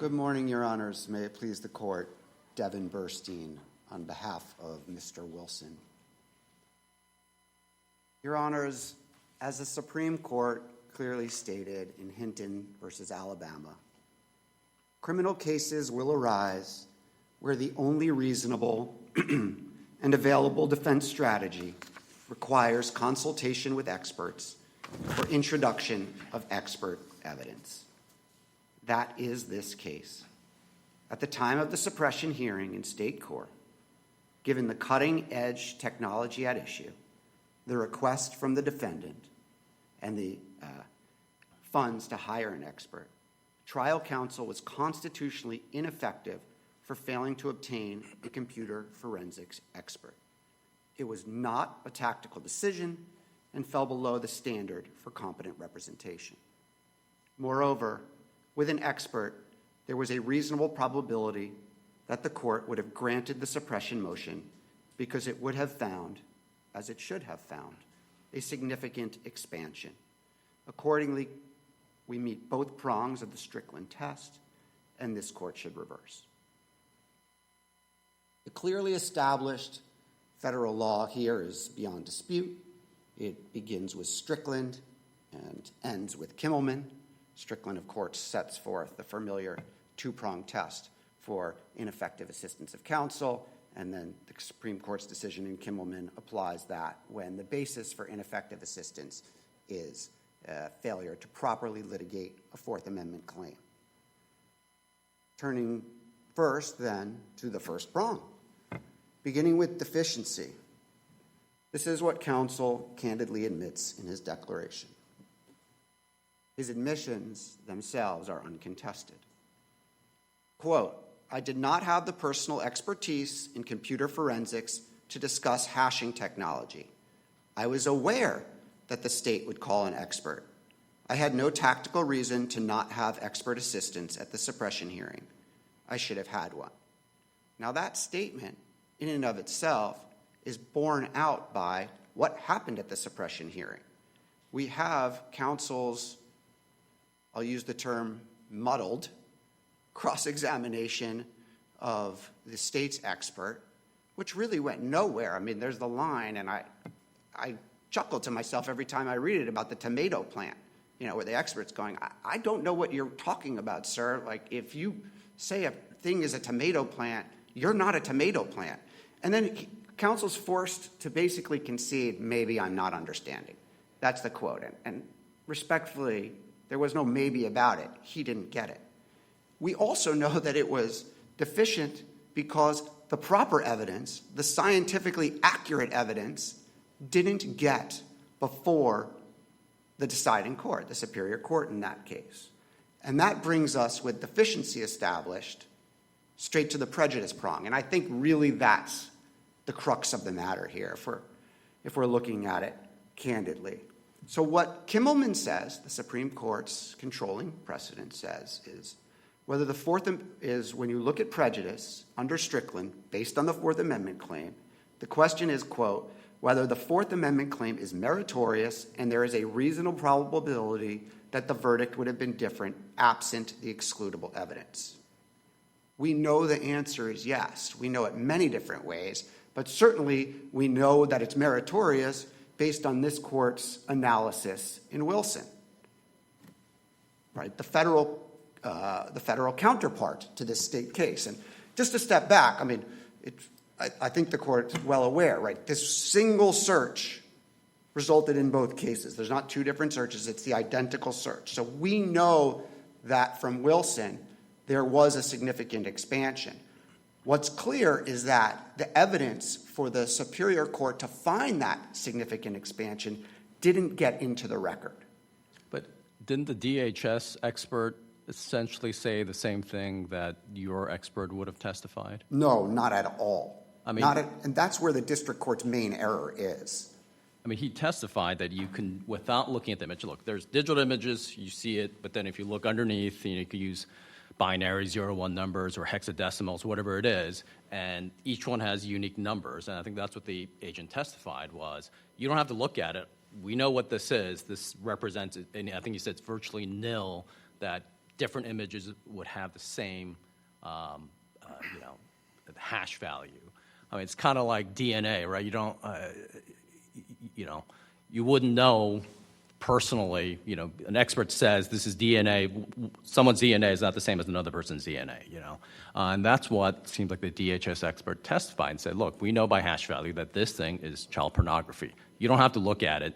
Good morning, Your Honors. May it please the Court, Devin Burstein on behalf of Mr. Wilson. Your Honors, as the Supreme Court clearly stated in Hinton v. Alabama, criminal cases will arise where the only reasonable and available defense strategy requires consultation with experts or introduction of expert evidence. That is this case. At the time of the suppression hearing in state court, given the cutting-edge technology at issue, the request from the defendant, and the funds to hire an expert, trial counsel was constitutionally ineffective for failing to obtain a computer forensics expert. It was not a tactical decision and fell below the standard for competent representation. Moreover, with an expert, there was a reasonable probability that the court would have granted the suppression motion because it would have found, as it should have found, a significant expansion. Accordingly, we meet both prongs of the Strickland test, and this court should reverse. The clearly established federal law here is beyond dispute. It begins with Strickland and ends with Kimmelman. Strickland, of course, sets forth the familiar two-pronged test for ineffective assistance of counsel, and then the Supreme Court's decision in Kimmelman applies that when the basis for ineffective assistance is failure to properly litigate a Fourth Amendment claim. Turning first, then, to the first prong, beginning with deficiency. This is what counsel candidly admits in his declaration. His admissions themselves are uncontested. Quote, "I did not have the personal expertise in computer forensics to discuss hashing technology. I was aware that the state would call an expert. I had no tactical reason to not have expert assistance at the suppression hearing. I should have had one." Now that statement, in and of itself, is borne out by what happened at the suppression hearing. We have counsel's, I'll use the term muddled, cross-examination of the state's expert, which really went nowhere. I mean, there's the line, and I chuckle to myself every time I read it about the tomato plant, where the expert's going, I don't know what you're talking about, sir. Like, if you say a thing is a tomato plant, you're not a tomato plant. And then counsel's forced to basically concede, maybe I'm not understanding. That's the quote. And respectfully, there was no maybe about it. He didn't get it. We also know that it was deficient because the proper evidence, the scientifically accurate evidence, didn't get before the deciding court, the superior court in that case. And that brings us, with deficiency established, straight to the prejudice prong. And I think really that's the crux of the matter here if we're looking at it candidly. So what Kimmelman says, the Supreme Court's controlling precedent says, is whether the Fourth is when you look at prejudice under Strickland based on the Fourth Amendment claim, the question is, quote, whether the Fourth Amendment claim is meritorious and there is a reasonable probability that the verdict would have been different absent the excludable evidence. We know the answer is yes. We know it many different ways, but certainly we know that it's meritorious based on this court's analysis in Wilson, right? The federal counterpart to this state case. And just to step back, I mean, I think the court's well aware, right? This single search resulted in both cases. There's not two different searches. It's the identical search. So we know that from Wilson, there was a significant expansion. What's clear is that the evidence for the Superior Court to find that significant expansion didn't get into the record. But didn't the DHS expert essentially say the same thing that your expert would have testified? No, not at all. I mean, and that's where the district court's main error is. I mean, he testified that you can, without looking at the image, look, there's digital images, you see it, but then if you look underneath, you could use binary 0-1 numbers or hexadecimals, whatever it is, and each one has unique numbers. And I think that's what the agent testified was. You don't have to look at it. We know what this is. This represents, and I think he said it's virtually nil, that different images would have the same, hash value. I mean, it's kind of like DNA, right? You don't, you wouldn't know personally, an expert says this is DNA, someone's DNA is not the same as another person's DNA, and that's what seems like the DHS expert testified and said, look, we know by hash value that this thing is child pornography. You don't have to look at it.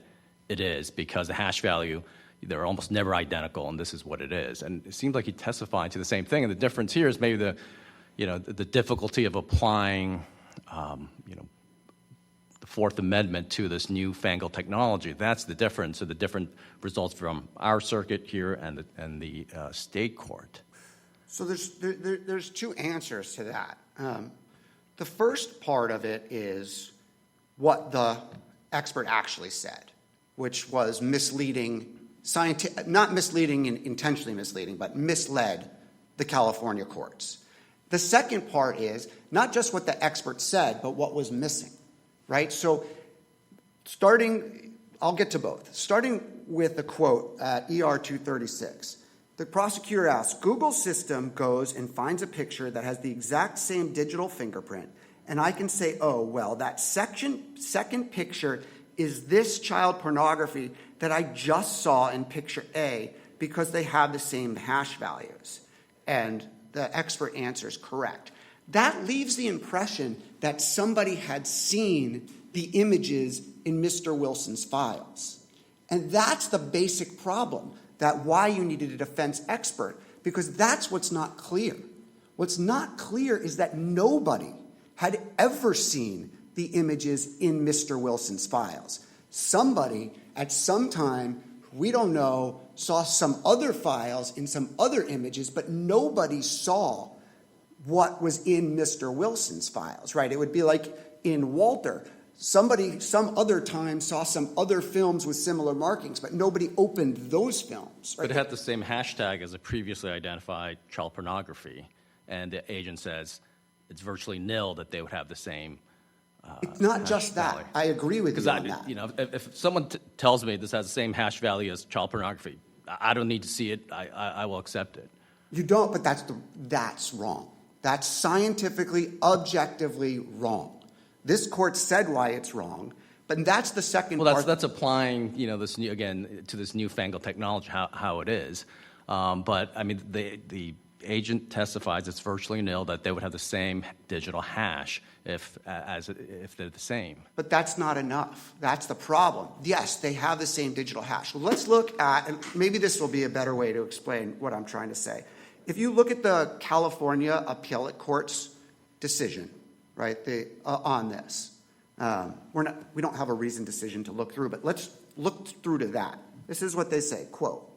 It is, because the hash value, they're almost never identical, and this is what it is. And it seems like he testified to the same thing, and the difference here is maybe the difficulty of applying, the Fourth Amendment to this newfangled technology. That's the difference, or the different results from our circuit here and the state court. So there's two answers to that. The first part of it is what the expert actually said, which was misleading, not misleading and intentionally misleading, but misled the California courts. The second part is not just what the expert said, but what was missing, right? So I'll get to both. Starting with the quote at ER 236, the prosecutor asks, Google's system goes and finds a picture that has the exact same digital fingerprint, and I can say, oh, well, that second picture is this child pornography that I just saw in picture A because they have the same hash values. And the expert answer is correct. That leaves the impression that somebody had seen the images in Mr. Wilson's files. And that's the basic problem, that why you needed a defense expert, because that's what's not clear. What's not clear is that nobody had ever seen the images in Mr. Wilson's files. Somebody at some time, we don't know, saw some other files in some other images, but nobody saw what was in Mr. Wilson's files, right? It would be like in Walter. Somebody some other time saw some other films with similar markings, but nobody opened those films. Right? But it had the same hashtag as a previously identified child pornography, and the agent says it's virtually nil that they would have the same. It's not just that. Value. I agree with you on that. If someone tells me this has the same hash value as child pornography, I don't need to see it. I will accept it. You don't, but that's wrong. That's scientifically, objectively wrong. This court said why it's wrong, but that's the second part. Well, that's applying, this new, again, to this newfangled technology, how it is. But I mean, the agent testifies it's virtually nil that they would have the same digital hash if they're the same. But that's not enough. That's the problem. Yes, they have the same digital hash. Well, let's look at, and maybe this will be a better way to explain what I'm trying to say. If you look at the California Appellate Court's decision, right, on this, we don't have a reasoned decision to look through, but let's look through to that. This is what they say, quote,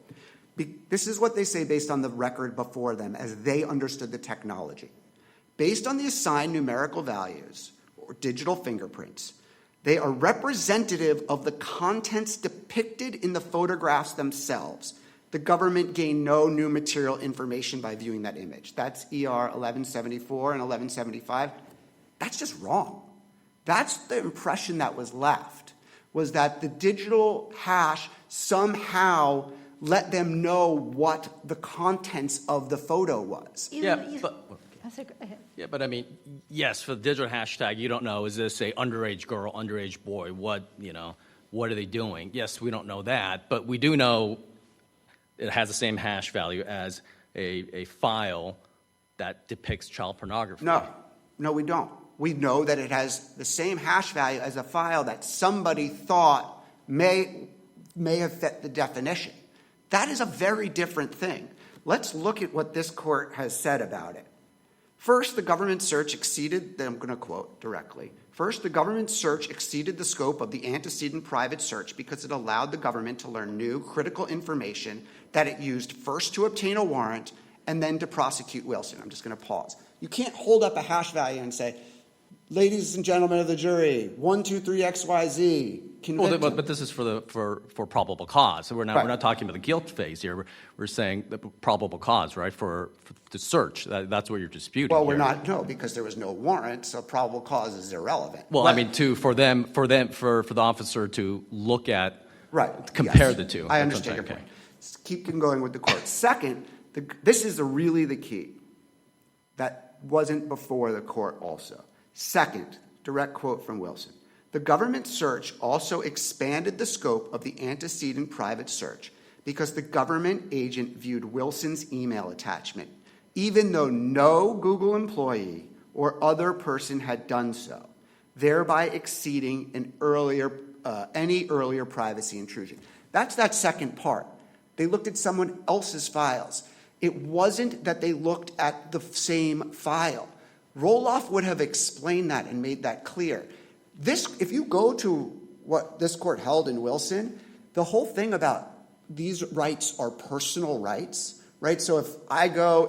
this is what they say based on the record before them as they understood the technology. Based on the assigned numerical values or digital fingerprints, they are representative of the contents depicted in the photographs themselves. The government gained no new material information by viewing that image. That's ER 1174 and 1175. That's just wrong. That's the impression that was left, was that the digital hash somehow let them know what the contents of the photo was. But I mean, yes, for the digital hashtag, you don't know, is this a underage girl, underage boy? What are they doing? Yes, we don't know that, but we do know it has the same hash value as a file that depicts child pornography. No, we don't. We know that it has the same hash value as a file that somebody thought may have fit the definition. That is a very different thing. Let's look at what this court has said about it. First, the government search exceeded, I'm going to quote directly. First, the government search exceeded the scope of the antecedent private search because it allowed the government to learn new critical information that it used first to obtain a warrant and then to prosecute Wilson. I'm just going to pause. You can't hold up a hash value and say, ladies and gentlemen of the jury, 1, 2, 3, XYZ. But this is for probable cause. So we're not talking about the guilt phase here. We're saying the probable cause, right? For the search. That's what you're disputing. Well, here. we're not. No, because there was no warrant, so probable cause is irrelevant. Well, I mean, for the officer to look at, right, compare yes. the two. I understand your point. Keep going with the court. Second, This is really the key. That wasn't before the court also. Second, direct quote from Wilson. The government search also expanded the scope of the antecedent private search because the government agent viewed Wilson's email attachment, even though no Google employee or other person had done so, thereby exceeding any earlier privacy intrusion. That's that second part. They looked at someone else's files. It wasn't that they looked at the same file. Roloff would have explained that and made that clear. If you go to what this court held in Wilson, the whole thing about these rights are personal rights, right? So if I go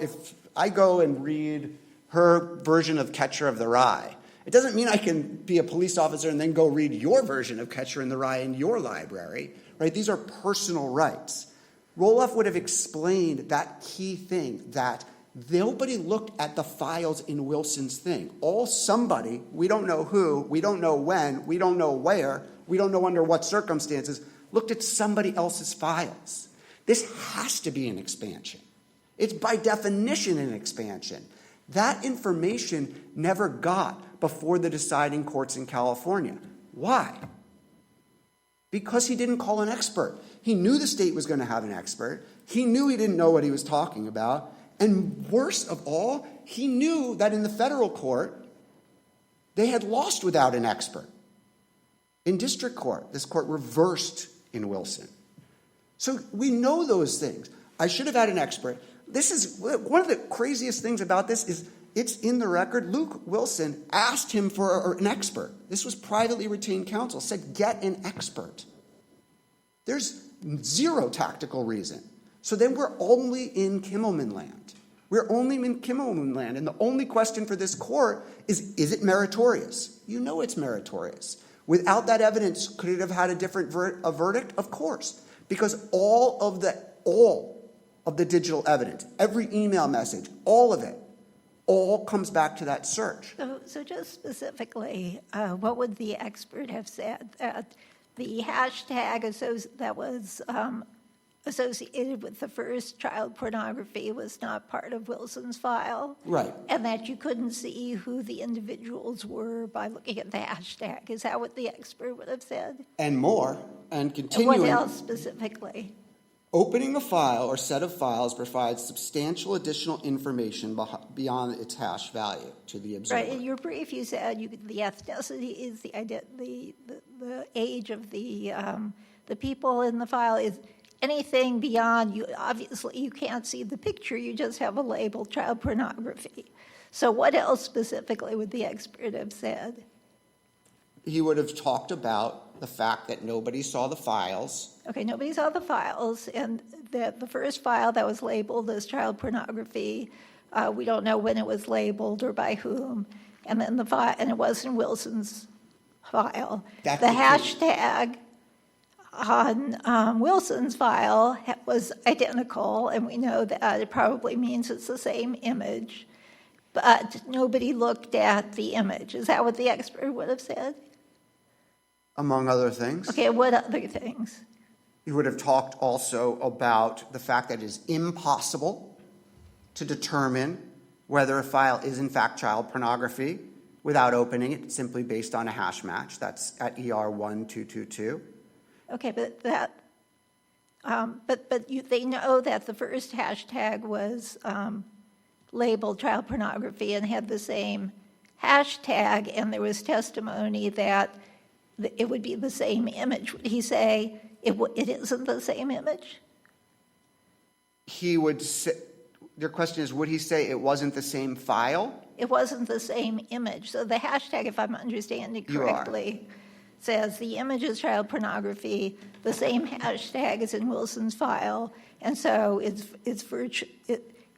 and read her version of Catcher of the Rye, it doesn't mean I can be a police officer and then go read your version of Catcher in the Rye in your library, right? These are personal rights. Roloff would have explained that key thing, that nobody looked at the files in Wilson's thing. Somebody, we don't know who, we don't know when, we don't know where, we don't know under what circumstances, looked at somebody else's files. This has to be an expansion. It's by definition an expansion. That information never got before the deciding courts in California. Why? Because he didn't call an expert. He knew the state was going to have an expert. He knew he didn't know what he was talking about. And worst of all, he knew that in the federal court, they had lost without an expert. In district court, this court reversed in Wilson. So we know those things. I should have had an expert. This is one of the craziest things about this is it's in the record. Luke Wilson asked him for an expert. This was privately retained counsel, said, get an expert. There's zero tactical reason. So then we're only in Kimmelman land. We're only in Kimmelman land. And the only question for this court is it meritorious? You know it's meritorious. Without that evidence, could it have had a different verdict? Of course. Because all of the digital evidence, every email message, all of it, all comes back to that search. So just specifically, what would the expert have said? That the hashtag that was associated with the first child pornography was not part of Wilson's file? Right. And that you couldn't see who the individuals were by looking at the hashtag. Is that what the expert would have said? And more, and continuing. And what else specifically? Opening a file or set of files provides substantial additional information beyond its hash value to the observer. Right. In your brief, you said the ethnicity is the age of the people in the file. Is anything beyond you? Obviously, you can't see the picture. You just have a label, child pornography. So what else specifically would the expert have said? He would have talked about the fact that nobody saw the files. Okay, nobody saw the files, and that the first file that was labeled as child pornography, we don't know when it was labeled or by whom, and then and it was in Wilson's file. That's the the key. hashtag on Wilson's file was identical, and we know that it probably means it's the same image, but nobody looked at the image. Is that what the expert would have said? Among other things. Okay, what other things? He would have talked also about the fact that it is impossible to determine whether a file is in fact child pornography without opening it simply based on a hash match. That's at ER 1222. Okay, but they know that the first hashtag was labeled child pornography and had the same hashtag, and there was testimony that it would be the same image. Would he say it isn't the same image? He would say, your question is, would he say it wasn't the same file? It wasn't the same image. So the hashtag, if I'm understanding correctly, says the image is child pornography, the same hashtag is in Wilson's file, and so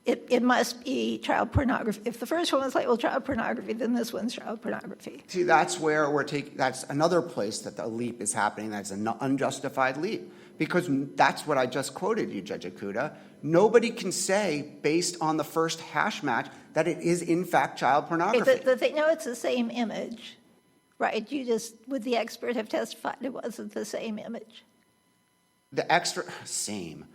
it must be child pornography. If the first one was labeled child pornography, then this one's child pornography. See, that's where that's another place that the leap is happening. That's an unjustified leap. Because that's what I just quoted you, Judge Ikuda. Nobody can say, based on the first hash match, that it is in fact child pornography. Okay, but they know it's the same image, right? Would the expert have testified it wasn't the same image? Same.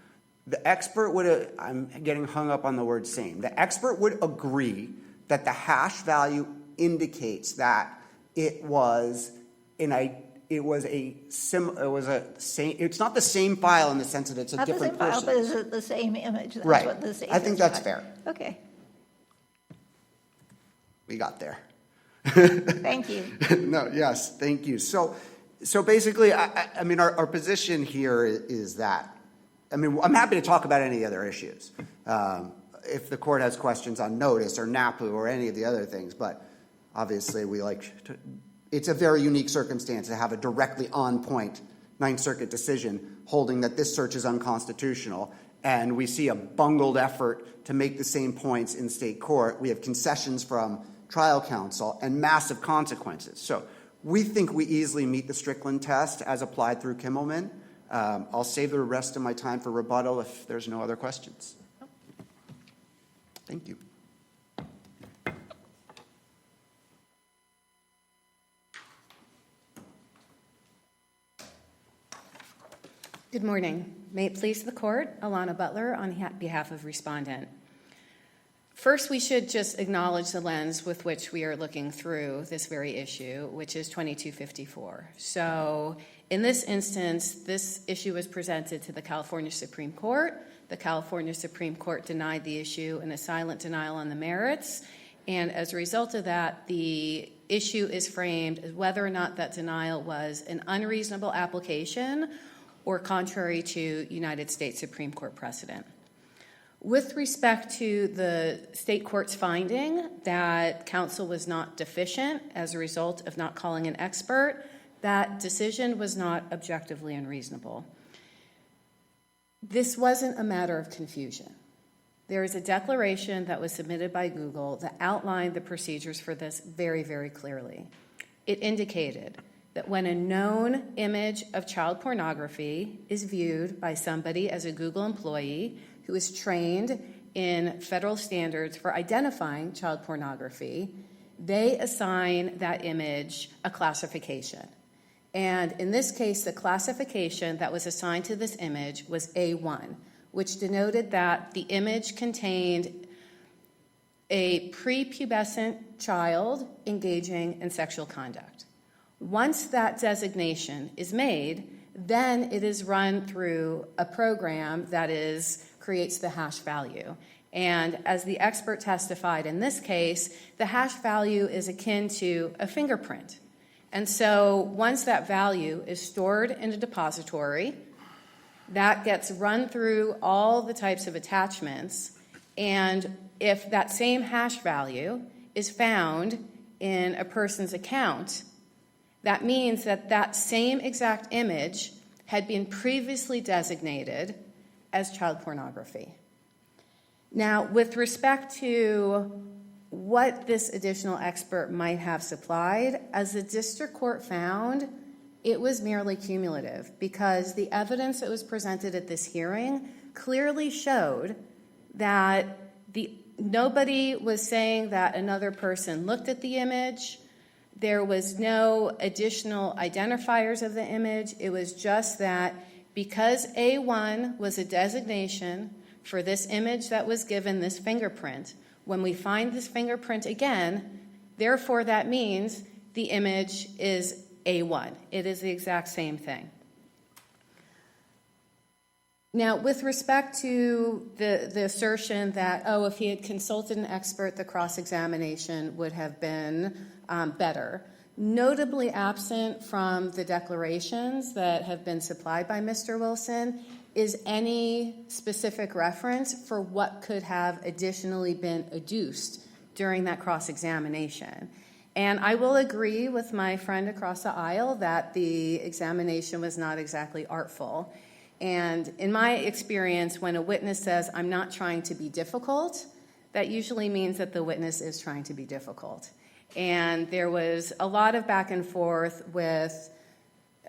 The expert would, I'm getting hung up on the word same. The expert would agree that the hash value indicates that it's not the same file in the sense that it's a Not the different same file, person. but is it the same image? That's Right. what the same I think is that's like. fair. Okay, We got there. thank you. No, yes, thank you. So basically, I mean, our position here is that, I mean, I'm happy to talk about any other issues. If the court has questions on notice or NAPU or any of the other things, but obviously it's a very unique circumstance to have a directly on point Ninth Circuit decision holding that this search is unconstitutional, and we see a bungled effort to make the same points in state court. We have concessions from trial counsel and massive consequences. So we think we easily meet the Strickland test as applied through Kimmelman. I'll save the rest of my time for rebuttal if there's no other questions. Thank you. Good morning. May it please the court, Alana Butler on behalf of respondent. First, we should just acknowledge the lens with which we are looking through this very issue, which is 2254. So in this instance, this issue was presented to the California Supreme Court. The California Supreme Court denied the issue in a silent denial on the merits. And as a result of that, the issue is framed as whether or not that denial was an unreasonable application or contrary to United States Supreme Court precedent. With respect to the state court's finding that counsel was not deficient as a result of not calling an expert, that decision was not objectively unreasonable. This wasn't a matter of confusion. There is a declaration that was submitted by Google that outlined the procedures for this very, very clearly. It indicated that when a known image of child pornography is viewed by somebody as a Google employee who is trained in federal standards for identifying child pornography, they assign that image a classification. And in this case, the classification that was assigned to this image was A1, which denoted that the image contained a prepubescent child engaging in sexual conduct. Once that designation is made, then it is run through a program that creates the hash value. And as the expert testified in this case, the hash value is akin to a fingerprint. And so once that value is stored in a depository, that gets run through all the types of attachments. And if that same hash value is found in a person's account, that means that that same exact image had been previously designated as child pornography. Now, with respect to what this additional expert might have supplied, as the district court found, it was merely cumulative because the evidence that was presented at this hearing clearly showed that nobody was saying that another person looked at the image. There was no additional identifiers of the image. It was just that because A1 was a designation for this image that was given this fingerprint, when we find this fingerprint again, therefore that means the image is A1. It is the exact same thing. Now, with respect to the assertion that, if he had consulted an expert, the cross-examination would have been better, notably absent from the declarations that have been supplied by Mr. Wilson is any specific reference for what could have additionally been adduced during that cross-examination. And I will agree with my friend across the aisle that the examination was not exactly artful. And in my experience, when a witness says, "I'm not trying to be difficult," that usually means that the witness is trying to be difficult. And there was a lot of back and forth with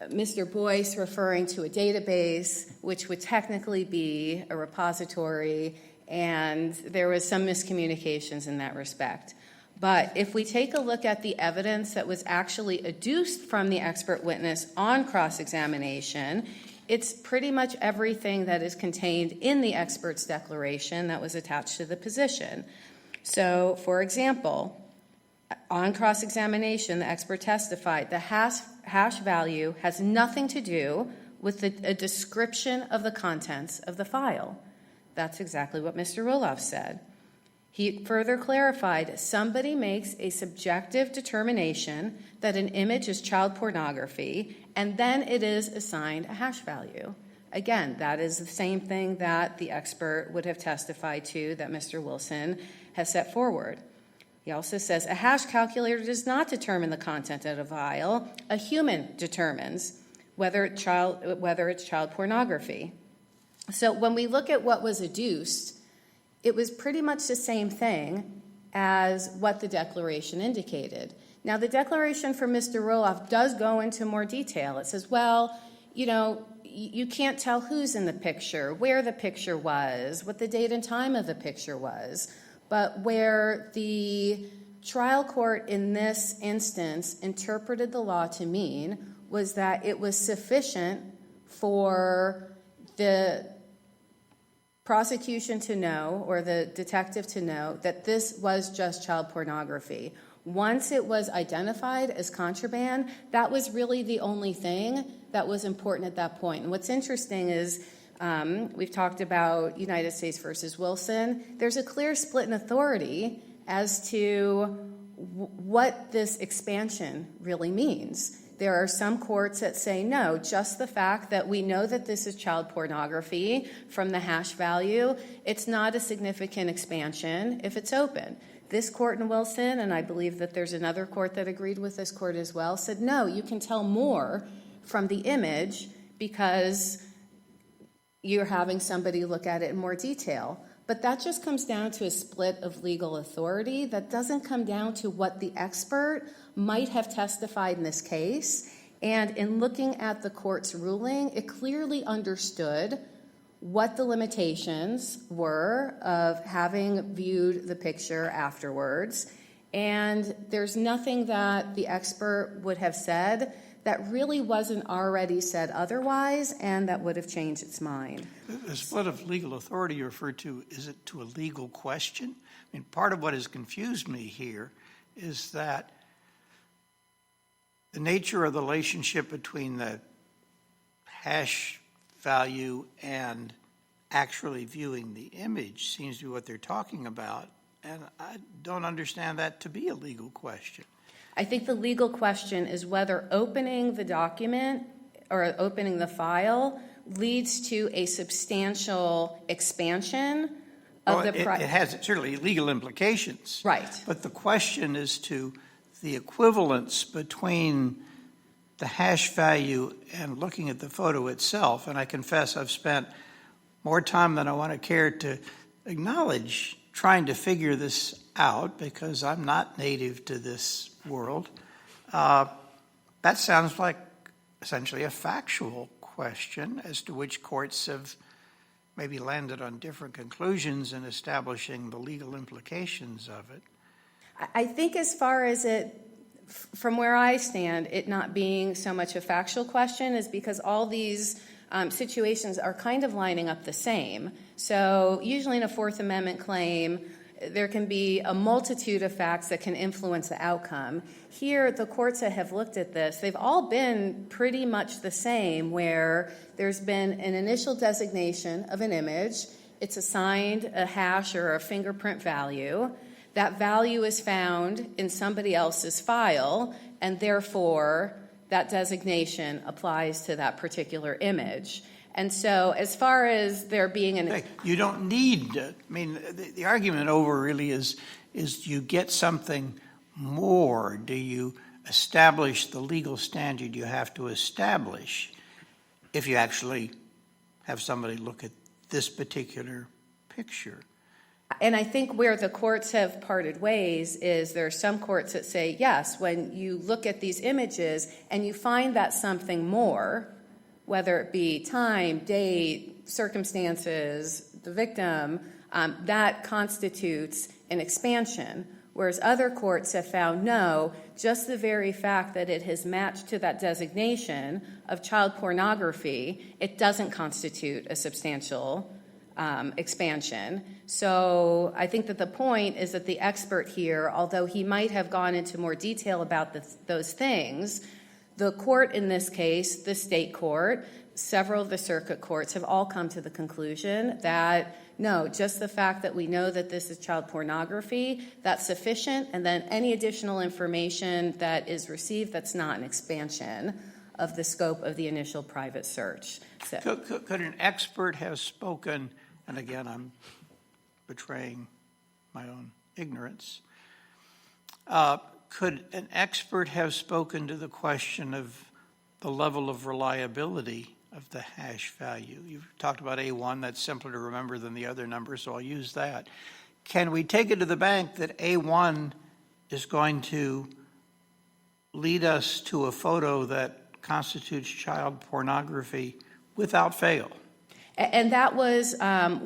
Mr. Boyce referring to a database, which would technically be a repository, and there was some miscommunications in that respect. But if we take a look at the evidence that was actually adduced from the expert witness on cross-examination, It's pretty much everything that is contained in the expert's declaration that was attached to the position. So, for example, on cross-examination, the expert testified the hash value has nothing to do with a description of the contents of the file. That's exactly what Mr. Roloff said. He further clarified, somebody makes a subjective determination that an image is child pornography, and then it is assigned a hash value. Again, that is the same thing that the expert would have testified to that Mr. Wilson has set forward. He also says, a hash calculator does not determine the content of a file. A human determines whether it's child pornography. So when we look at what was adduced, it was pretty much the same thing as what the declaration indicated. Now, the declaration for Mr. Roloff does go into more detail. It says, well, you know, you can't tell who's in the picture, where the picture was, what the date and time of the picture was. But where the trial court in this instance interpreted the law to mean was that it was sufficient for the prosecution to know, or the detective to know, that this was just child pornography. Once it was identified as contraband, that was really the only thing that was important at that point. And what's interesting is we've talked about United States versus Wilson. There's a clear split in authority as to what this expansion really means. There are some courts that say, no, just the fact that we know that this is child pornography from the hash value, it's not a significant expansion if it's open. This court in Wilson, and I believe that there's another court that agreed with this court as well, said, no, you can tell more from the image because you're having somebody look at it in more detail. But that just comes down to a split of legal authority. That doesn't come down to what the expert might have testified in this case. And in looking at the court's ruling, it clearly understood what the limitations were of having viewed the picture afterwards. And there's nothing that the expert would have said that really wasn't already said otherwise and that would have changed its mind. The split of legal authority you referred to, is it to a legal question? I mean, part of what has confused me here is that the nature of the relationship between the hash value and actually viewing the image seems to be what they're talking about, and I don't understand that to be a legal question. I think the legal question is whether opening the document or opening the file leads to a substantial expansion of the It has certainly legal implications. Right. But the question is to the equivalence between the hash value and looking at the photo itself. And I confess I've spent more time than I want to care to acknowledge trying to figure this out because I'm not native to this world. That sounds like essentially a factual question as to which courts have maybe landed on different conclusions in establishing the legal implications of it. I think as far as it, from where I stand, it not being so much a factual question is because all these situations are kind of lining up the same. So usually in a Fourth Amendment claim, there can be a multitude of facts that can influence the outcome. Here, the courts that have looked at this, they've all been pretty much the same, where there's been an initial designation of an image, it's assigned a hash or a fingerprint value, that value is found in somebody else's file, and therefore that designation applies to that particular image. And so as far as there being an... You don't need, the argument over really is do you get something more? Do you establish the legal standard you have to establish if you actually have somebody look at this particular picture? And I think where the courts have parted ways is there are some courts that say, yes, when you look at these images and you find that something more, whether it be time, date, circumstances, the victim, that constitutes an expansion. whereas other courts have found no, just the very fact that it has matched to that designation of child pornography, it doesn't constitute a substantial expansion. So I think that the point is that the expert here, although he might have gone into more detail about those things, the court in this case, the state court, several of the circuit courts have all come to the conclusion that no, just the fact that we know that this is child pornography, that's sufficient, and then any additional information that is received, that's not an expansion of the scope of the initial private search. So, Could an expert have spoken, and again, I'm betraying my own ignorance, could an expert have spoken to the question of the level of reliability of the hash value? You've talked about A1, that's simpler to remember than the other numbers, so I'll use that. Can we take it to the bank that A1 is going to lead us to a photo that constitutes child pornography without fail? and that was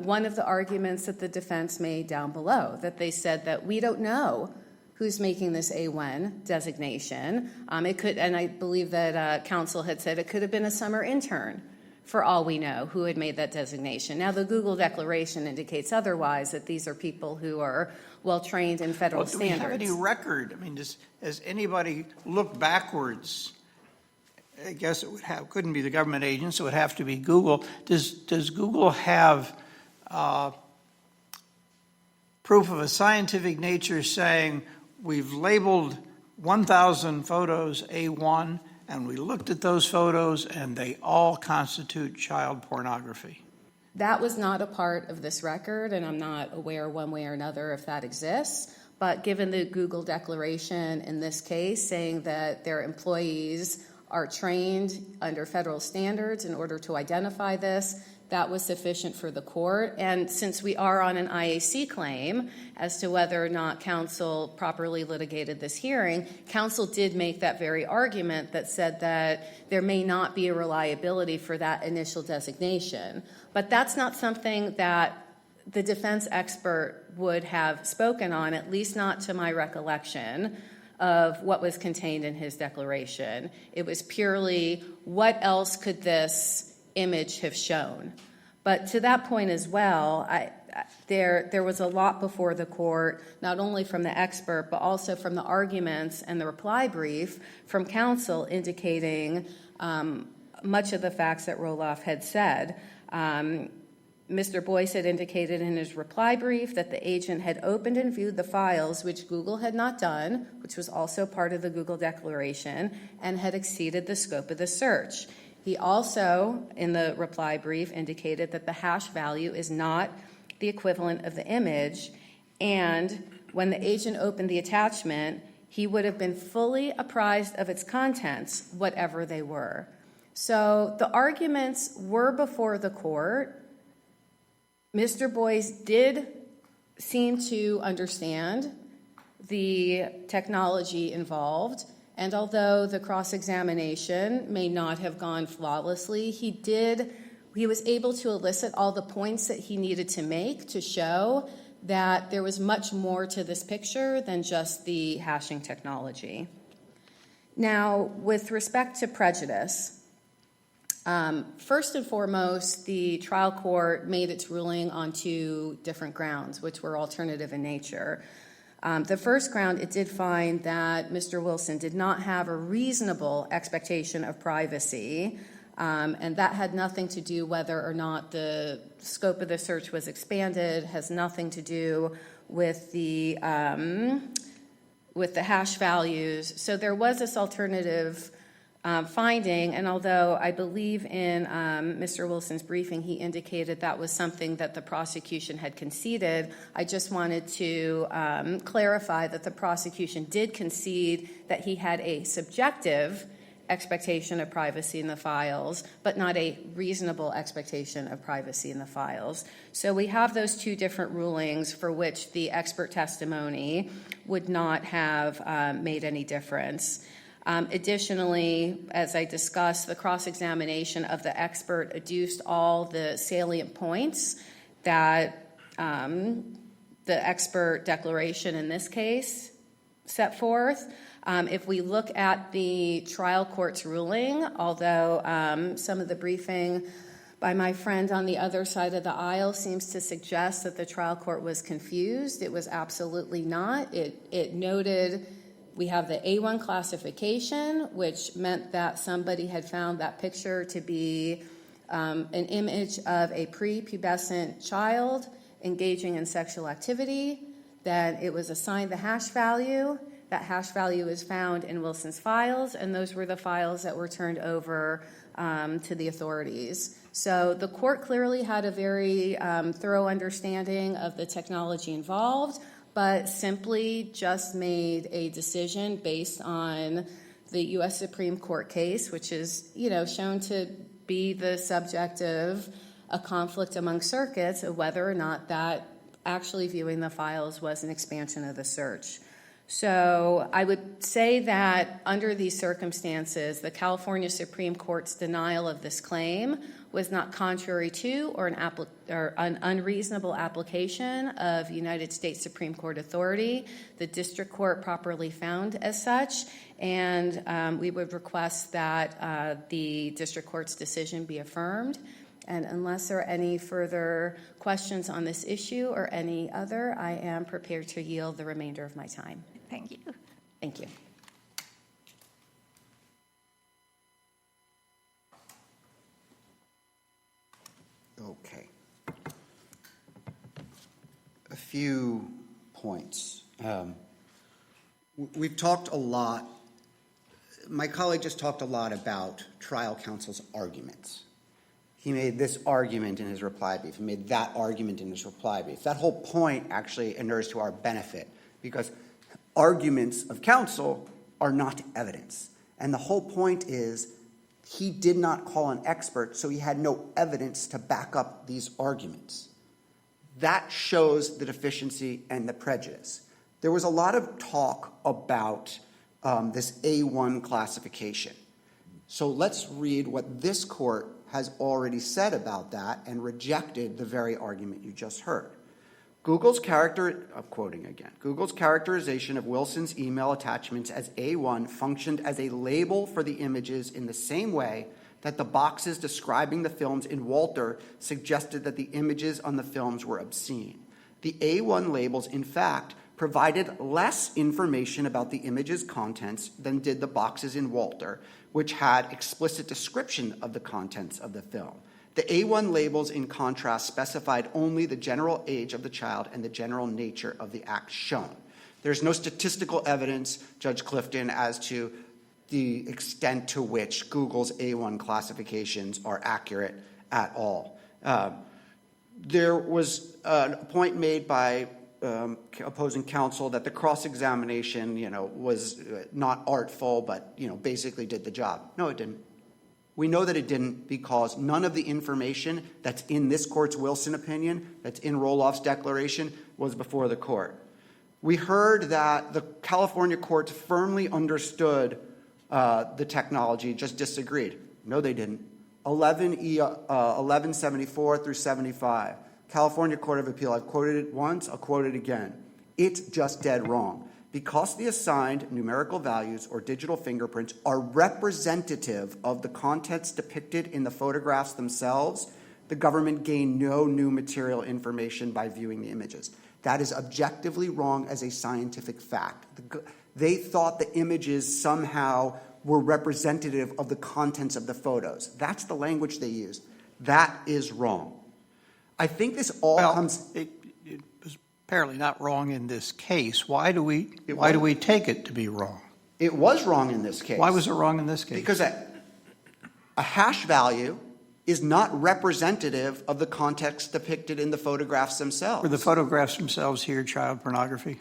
one of the arguments that the defense made down below, that they said that we don't know who's making this A1 designation. It could, and I believe that counsel had said it could have been a summer intern, for all we know, who had made that designation. Now, the Google declaration indicates otherwise, that these are people who are well-trained in federal standards. Do we have any record? I mean, has anybody looked backwards? I guess it couldn't be the government agents, it would have to be Google. Does Google have proof of a scientific nature saying, we've labeled 1,000 photos A1, and we looked at those photos, and they all constitute child pornography? That was not a part of this record, and I'm not aware one way or another if that exists. But given the Google declaration in this case saying that their employees are trained under federal standards in order to identify this, that was sufficient for the court. And since we are on an IAC claim as to whether or not counsel properly litigated this hearing, counsel did make that very argument that said that there may not be a reliability for that initial designation. But that's not something that the defense expert would have spoken on, at least not to my recollection of what was contained in his declaration. It was purely, what else could this image have shown? But to that point as well, there was a lot before the court, not only from the expert, but also from the arguments and the reply brief from counsel indicating much of the facts that Roloff had said. Mr. Boyce had indicated in his reply brief that the agent had opened and viewed the files, which Google had not done, which was also part of the Google declaration, and had exceeded the scope of the search. He also, in the reply brief, indicated that the hash value is not the equivalent of the image, and when the agent opened the attachment, he would have been fully apprised of its contents, whatever they were. So the arguments were before the court. Mr. Boyce did seem to understand the technology involved, and although the cross-examination may not have gone flawlessly, he was able to elicit all the points that he needed to make to show that there was much more to this picture than just the hashing technology. Now, with respect to prejudice, first and foremost, the trial court made its ruling on two different grounds, which were alternative in nature. The first ground, it did find that Mr. Wilson did not have a reasonable expectation of privacy, and that had nothing to do whether or not the scope of the search was expanded, has nothing to do with the hash values. So there was this alternative finding, and although I believe in Mr. Wilson's briefing he indicated that was something that the prosecution had conceded, I just wanted to clarify that the prosecution did concede that he had a subjective expectation of privacy in the files, but not a reasonable expectation of privacy in the files. So we have those two different rulings for which the expert testimony would not have made any difference. Additionally, as I discussed, the cross-examination of the expert adduced all the salient points that the the expert declaration in this case set forth. If we look at the trial court's ruling, although some of the briefing by my friend on the other side of the aisle seems to suggest that the trial court was confused, it was absolutely not. It noted we have the A1 classification, which meant that somebody had found that picture to be an image of a prepubescent child engaging in sexual activity. Then it was assigned the hash value. That hash value is found in Wilson's files, and those were the files that were turned over to the authorities. So the court clearly had a very thorough understanding of the technology involved, but simply just made a decision based on the U.S. Supreme Court case, which is, shown to be the subject of a conflict among circuits of whether or not that actually viewing the files was an expansion of the search. So I would say that under these circumstances, the California Supreme Court's denial of this claim was not contrary to or an unreasonable application of United States Supreme Court authority. The district court properly found as such, and we would request that the district court's decision be affirmed. And unless there are any further questions on this issue or any other, I am prepared to yield the remainder of my time. Thank you. Thank you. Okay. A few points. We've talked a lot. My colleague just talked a lot about trial counsel's arguments. He made this argument in his reply brief. He made that argument in his reply brief. That whole point actually inures to our benefit because arguments of counsel are not evidence. And the whole point is he did not call an expert, so he had no evidence to back up these arguments. That shows the deficiency and the prejudice. There was a lot of talk about this A1 classification. So let's read what this court has already said about that and rejected the very argument you just heard. I'm quoting again, Google's characterization of Wilson's email attachments as A1 functioned as a label for the images in the same way that the boxes describing the films in Walter suggested that the images on the films were obscene. The A1 labels, in fact, provided less information about the image's contents than did the boxes in Walter, which had explicit description of the contents of the film. The A1 labels, in contrast, specified only the general age of the child and the general nature of the act shown. There's no statistical evidence, Judge Clifton, as to the extent to which Google's A1 classifications are accurate at all. There was a point made by opposing counsel that the cross-examination, was not artful, but, basically did the job. No, it didn't. We know that it didn't because none of the information that's in this court's Wilson opinion, that's in Roloff's declaration, was before the court. We heard that the California courts firmly understood the technology, just disagreed. No, they didn't. 1174 through 75. California Court of Appeal, I've quoted it once, I'll quote it again. It's just dead wrong. Because the assigned numerical values or digital fingerprints are representative of the contents depicted in the photographs themselves, the government gained no new material information by viewing the images. That is objectively wrong as a scientific fact. They thought the images somehow were representative of the contents of the photos. That's the language they used. That is wrong. I think this all comes... It was apparently not wrong in this case. Why do we take it to be wrong? It was wrong in this case. Why was it wrong in this case? Because a hash value is not representative of the context depicted in the photographs themselves. Were the photographs themselves here child pornography?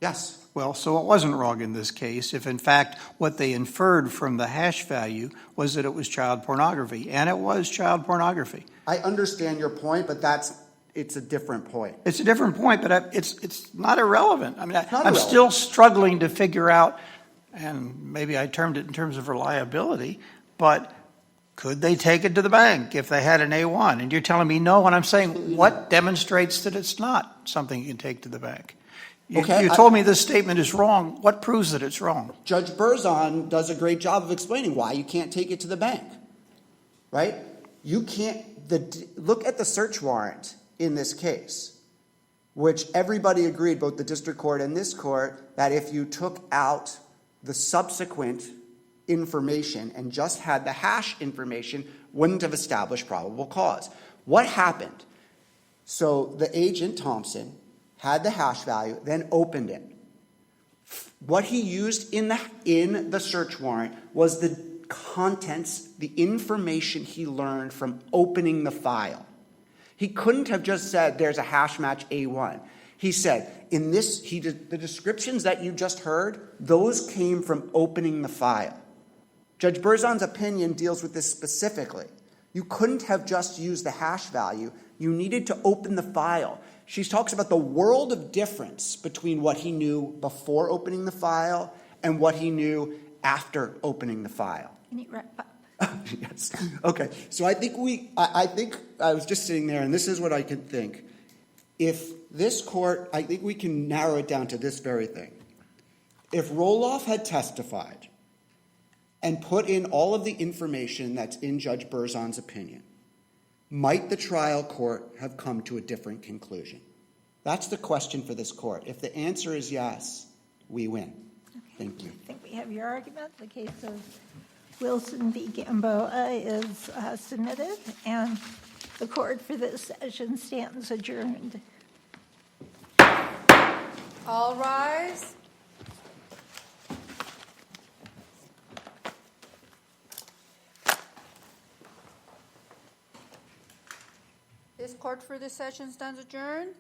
Yes. Well, so it wasn't wrong in this case if, in fact, what they inferred from the hash value was that it was child pornography, and it was child pornography. I understand your point, but it's a different point. It's a different point, but it's not irrelevant. I mean, I'm irrelevant. still struggling to figure out, and maybe I termed it in terms of reliability, but Could they take it to the bank if they had an A1? And you're telling me no, and I'm saying what demonstrates that it's not something you can take to the bank? You told me this statement is wrong. What proves that it's wrong? Judge Berzon does a great job of explaining why you can't take it to the bank, right? You can't, look at the search warrant in this case, which everybody agreed, both the district court and this court, that if you took out the subsequent information and just had the hash information, wouldn't have established probable cause. What happened? So the agent, Thompson, had the hash value, then opened it. What he used in the search warrant was the contents, the information he learned from opening the file. He couldn't have just said there's a hash match A1. He said, the descriptions that you just heard, those came from opening the file. Judge Berzon's opinion deals with this specifically. You couldn't have just used the hash value. You needed to open the file. She talks about the world of difference between what he knew before opening the file and what he knew after opening the file. Can you wrap up? Yes. Okay. So I think I was just sitting there, and this is what I could think. If this court, I think we can narrow it down to this very thing. If Roloff had testified and put in all of the information that's in Judge Berzon's opinion, might the trial court have come to a different conclusion? That's the question for this court. If the answer is yes, we win. Okay. Thank you. I think we have your argument. The case of Wilson v. Gamboa is submitted, and the court for this session stands adjourned. All rise. This court for this session stands adjourned.